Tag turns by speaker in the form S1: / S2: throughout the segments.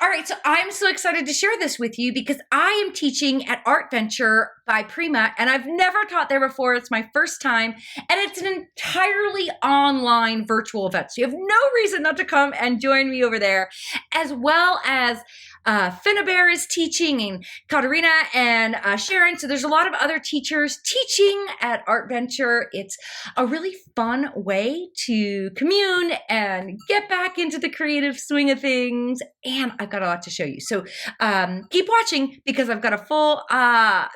S1: All right, so I'm so excited to share this with you because I am teaching at ArtVenture by Prima, and I've never taught there before. It's my first time, and it's an entirely online virtual event. So you have no reason not to come and join me over there, as well as Finnabear is teaching, and Katarina and Sharon. So there's a lot of other teachers teaching at ArtVenture. It's a really fun way to commune and get back into the creative swing of things. And I've got a lot to show you. So keep watching because I've got a full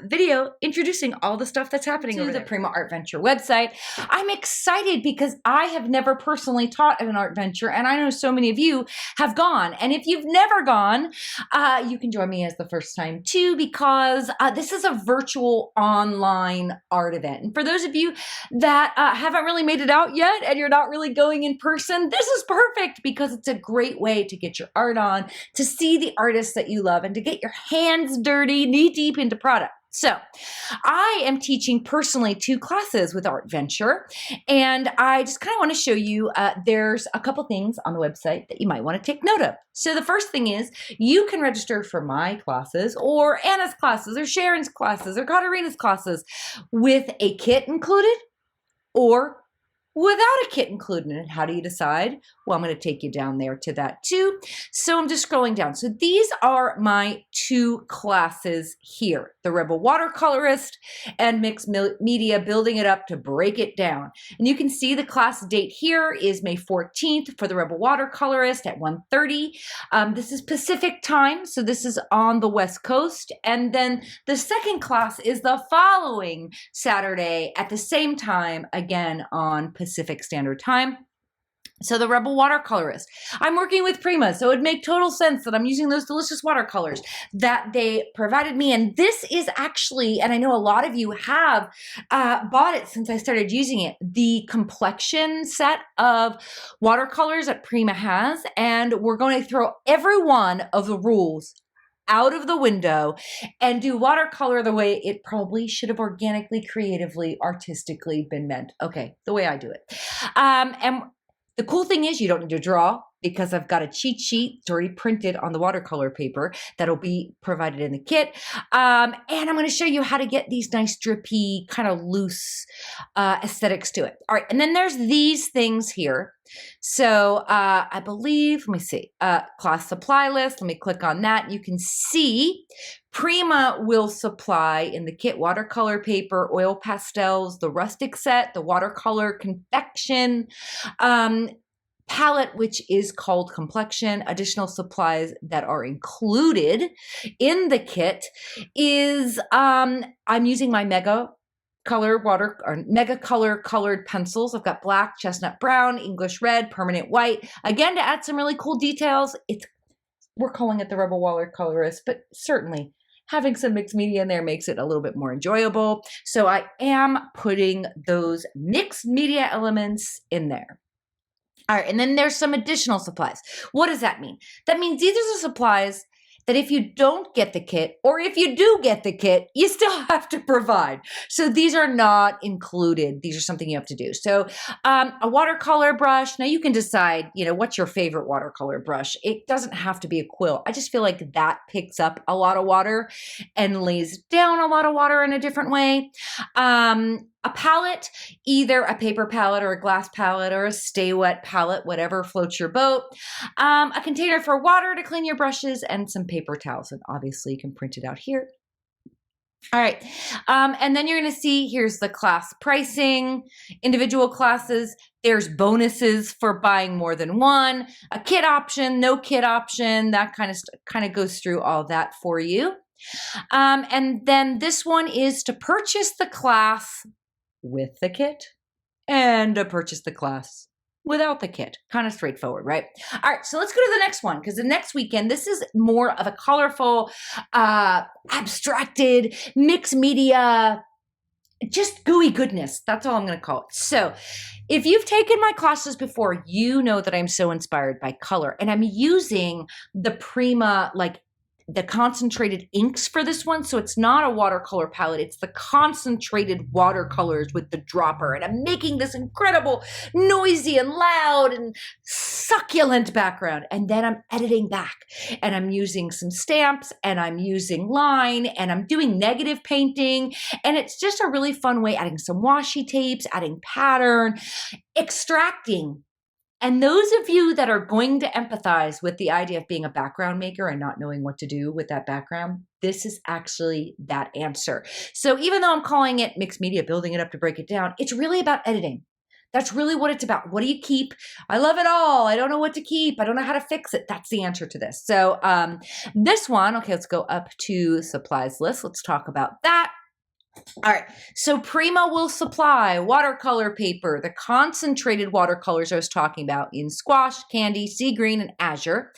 S1: video introducing all the stuff that's happening over the Prima ArtVenture website. I'm excited because I have never personally taught at an ArtVenture, and I know so many of you have gone. And if you've never gone, you can join me as the first time too, because this is a virtual online art event. And for those of you that haven't really made it out yet and you're not really going in person, this is perfect because it's a great way to get your art on, to see the artists that you love, and to get your hands dirty, knee deep into product. So I am teaching personally 2 classes with ArtVenture, and I just kind of want to show you there's a couple things on the website that you might want to take note of. So the first thing is you can register for my classes or Anna's classes or Sharon's classes or Katarina's classes with a kit included or without a kit included. And how do you decide? Well, I'm going to take you down there to that too. So I'm just scrolling down. So these are my 2 classes here, the Rebel Watercolorist and Mixed Media, building it up to break it down. And you can see the class date here is May 14th for the Rebel Watercolorist at 1:30. This is Pacific time, so this is on the West Coast. And then the second class is the following Saturday at the same time, again on Pacific Standard Time. So the Rebel Watercolorist. I'm working with Prima, so it would make total sense that I'm using those delicious watercolors that they provided me. And this is actually, and I know a lot of you have bought it since I started using it, the complexion set of watercolors that Prima has. And we're going to throw every one of the rules out of the window and do watercolor the way it probably should have organically, creatively, artistically been meant. Okay, the way I do it. And the cool thing is you don't need to draw because I've got a cheat sheet. It's already printed on the watercolor paper that'll be provided in the kit. And I'm going to show you how to get these nice drippy, kind of loose aesthetics to it. All right, and then there's these things here. So I believe, let me see, class supply list. Let me click on that. You can see Prima will supply in the kit watercolor paper, oil pastels, the rustic set, the watercolor confection, palette, which is called complexion. Additional supplies that are included in the kit is I'm using my Mega Color colored pencils. I've got black, chestnut brown, English red, permanent white. Again, to add some really cool details. We're calling it the Rebel Watercolorist, but certainly having some mixed media in there makes it a little bit more enjoyable. So I am putting those mixed media elements in there. All right, and then there's some additional supplies. What does that mean? That means these are the supplies that if you don't get the kit, or if you do get the kit, you still have to provide. So these are not included. These are something you have to do. So a watercolor brush. Now you can decide, what's your favorite watercolor brush. It doesn't have to be a quill. I just feel like that picks up a lot of water and lays down a lot of water in a different way. A palette, either a paper palette or a glass palette or a stay wet palette, whatever floats your boat. A container for water to clean your brushes and some paper towels. And obviously you can print it out here. All right. And then you're going to see here's the class pricing, individual classes. There's bonuses for buying more than one, a kit option, no kit option, that kind of goes through all that for you. And then this one is to purchase the class with the kit and to purchase the class without the kit. Kind of straightforward, right? All right, so let's go to the next one because the next weekend, this is more of a colorful, abstracted, mixed media, just gooey goodness. That's all I'm going to call it. So if you've taken my classes before, you know that I'm so inspired by color, and I'm using the Prima the concentrated inks for this one. So it's not a watercolor palette. It's the concentrated watercolors with the dropper. And I'm making this incredible noisy and loud and succulent background. And then I'm editing back and I'm using some stamps and I'm using line and I'm doing negative painting. And it's just a really fun way, adding some washi tapes, adding pattern, extracting. And those of you that are going to empathize with the idea of being a background maker and not knowing what to do with that background, this is actually that answer. So even though I'm calling it mixed media, building it up to break it down, it's really about editing. That's really what it's about. What do you keep? I love it all. I don't know what to keep. I don't know how to fix it. That's the answer to this. So this one, okay, let's go up to supplies list. Let's talk about that. All right, so Prima will supply watercolor paper, the concentrated watercolors I was talking about in squash, candy, sea green, and azure.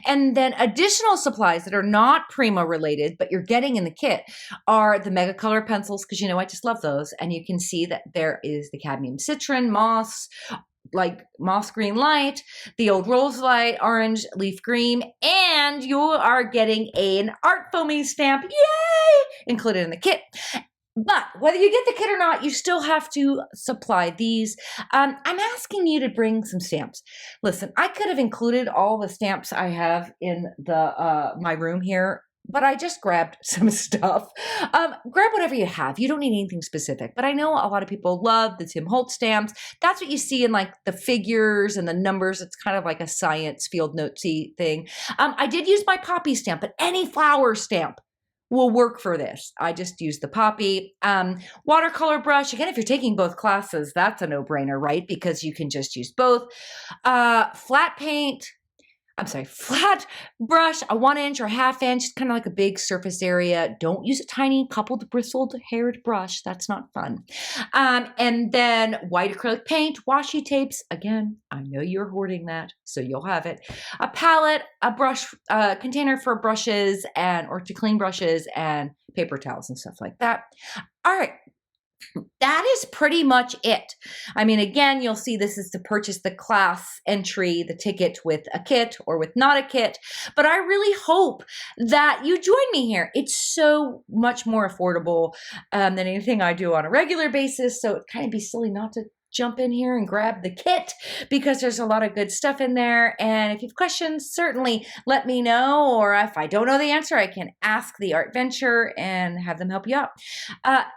S1: And then additional supplies that are not Prima related, but you're getting in the kit are the mega color pencils, because I just love those. And you can see that there is the cadmium citron, moss, like moss green light, the old rose light, orange leaf green, and you are getting an art foaming stamp, yay, included in the kit. But whether you get the kit or not, you still have to supply these. I'm asking you to bring some stamps. Listen, I could have included all the stamps I have in the my room here, but I just grabbed some stuff. Grab whatever you have. You don't need anything specific. But I know a lot of people love the Tim Holtz stamps. That's what you see in like the figures and the numbers. It's kind of like a science field notesy thing. I did use my poppy stamp, but any flower stamp will work for this. I just use the poppy. Watercolor brush. Again, if you're taking both classes, that's a no-brainer, right? Because you can just use both. Flat brush, a 1 inch or 1/2 inch, kind of like a big surface area. Don't use a tiny coupled bristled haired brush. That's not fun. And then white acrylic paint, washi tapes. Again, I know you're hoarding that, so you'll have it. A palette, a brush, container for brushes or to clean brushes, and paper towels and stuff like that. All right. That is pretty much it. I mean, again, you'll see this is to purchase the class entry, the ticket with a kit or with not a kit. But I really hope that you join me here. It's so much more affordable than anything I do on a regular basis. So it'd kind of be silly not to jump in here and grab the kit because there's a lot of good stuff in there. And if you have questions, certainly let me know. Or if I don't know the answer, I can ask the ArtVenture and have them help you out.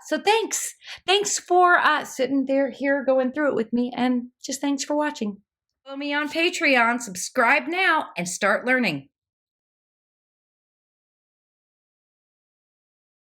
S1: So thanks. Thanks for sitting there here going through it with me. And just thanks for watching. Follow me on Patreon, subscribe now, and start learning.